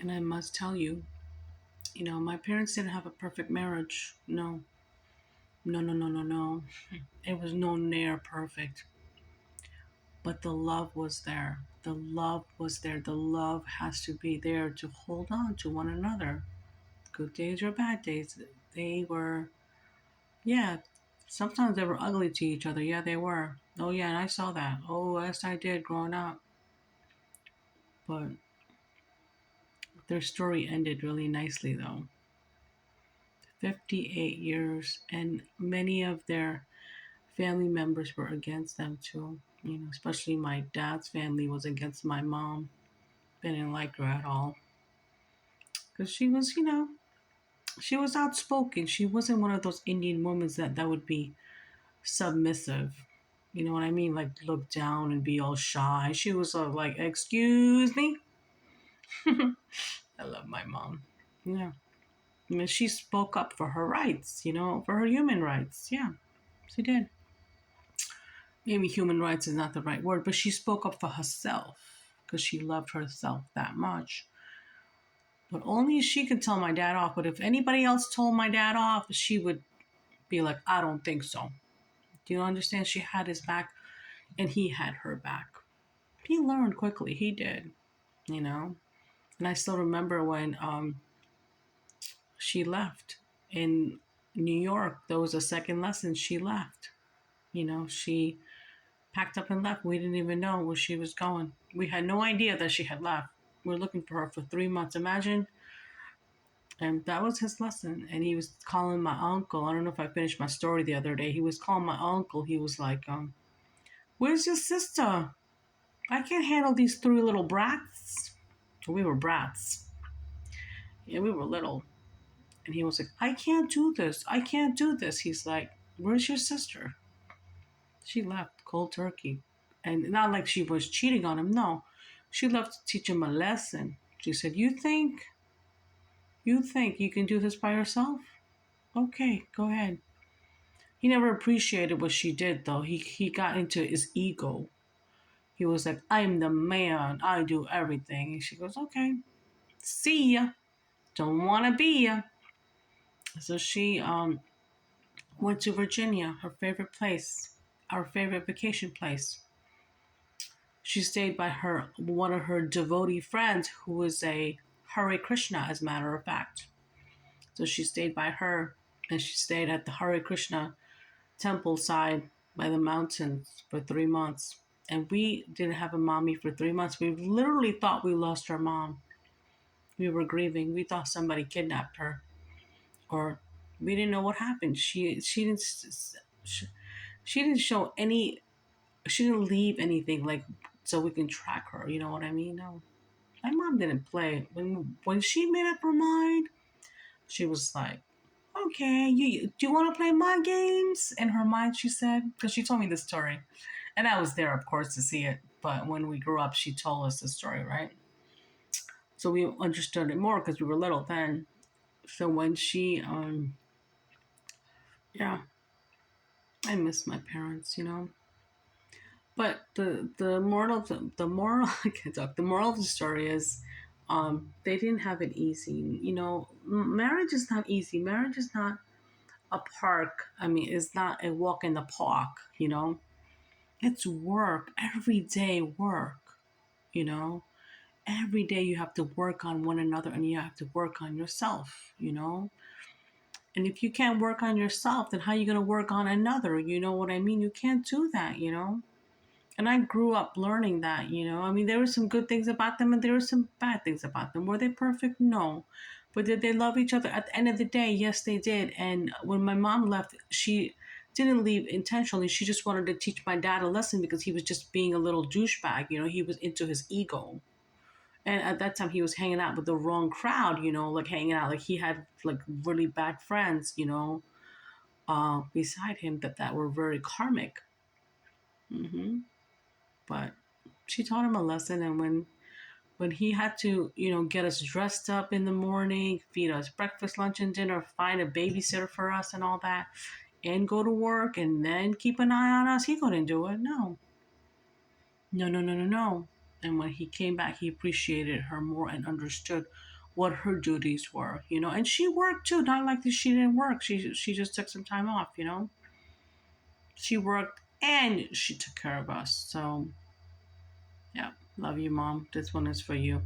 And I must tell you, my parents didn't have a perfect marriage. No, no, no, no, no, no. It was no near perfect. But the love was there. The love was there. The love has to be there to hold on to one another. Good days or bad days. They were, yeah, sometimes they were ugly to each other. Yeah, they were. Oh, yeah, and I saw that. Oh, yes, I did growing up. But their story ended really nicely, though. 58 years, and many of their family members were against them too. Especially my dad's family was against my mom. They didn't like her at all because she was outspoken. She wasn't one of those Indian women that would be submissive. You know what I mean? Like look down and be all shy. She was like, "Excuse me." I love my mom. Yeah, I mean, she spoke up for her rights. For her human rights. Yeah, she did. Maybe human rights is not the right word, but she spoke up for herself because she loved herself that much. But only she could tell my dad off. But if anybody else told my dad off, she would be like, I don't think so. Do you understand? She had his back and he had her back. He learned quickly. He did, you know. And I still remember when she left in New York. There was a second lesson. She left. She packed up and left. We didn't even know where she was going. We had no idea that she had left. We were looking for her for 3 months. Imagine. And that was his lesson. And he was calling my uncle. I don't know if I finished my story the other day. He was calling my uncle. He was like, where's your sister? I can't handle these three little brats. We were brats. Yeah, we were little. And he was like, I can't do this. I can't do this. He's like, where's your sister? She left cold turkey. And not like she was cheating on him. No. She left to teach him a lesson. She said, you think you can do this by yourself? Okay, go ahead. He never appreciated what she did, though. He got into his ego. He was like, I'm the man. I do everything. And she goes, okay, see ya. Don't want to be ya. So she went to Virginia, her favorite place, our favorite vacation place. She stayed by one of her devotee friends who was a Hare Krishna, as a matter of fact. So she stayed by her, and she stayed at the Hare Krishna temple side by the mountains for 3 months. And we didn't have a mommy for 3 months. We literally thought we lost our mom. We were grieving. We thought somebody kidnapped her, or we didn't know what happened. She didn't show any. She didn't leave anything like so we can track her. You know what I mean? No, my mom didn't play. When she made up her mind, she was like, okay, do you want to play my games? In her mind, she said, because she told me the story. And I was there, of course, to see it. But when we grew up, she told us the story, right? So we understood it more because we were little then. So when she, yeah, I miss my parents. But the moral of the moral I can't talk. The moral of the story is, they didn't have it easy. Marriage is not easy. Marriage is not a park. I mean, it's not a walk in the park. It's work, everyday work. You know, every day you have to work on one another and you have to work on yourself. And if you can't work on yourself, then how are you going to work on another? You know what I mean? You can't do that. And I grew up learning that. I mean, there were some good things about them and there were some bad things about them. Were they perfect? No. But did they love each other? At the end of the day, yes, they did. And when my mom left, she didn't leave intentionally. She just wanted to teach my dad a lesson because he was just being a little douchebag. He was into his ego. And at that time, he was hanging out with the wrong crowd, like hanging out. Like he had like really bad friends, beside him that were very karmic. hmm But she taught him a lesson. And when he had to, get us dressed up in the morning, feed us breakfast, lunch, and dinner, find a babysitter for us and all that, and go to work and then keep an eye on us, he couldn't do it. No. No, no, no, no, no. And when he came back, he appreciated her more and understood what her duties were, and she worked too. Not like that she didn't work. She just took some time off. She worked and she took care of us. So yeah, love you, Mom. This one is for you.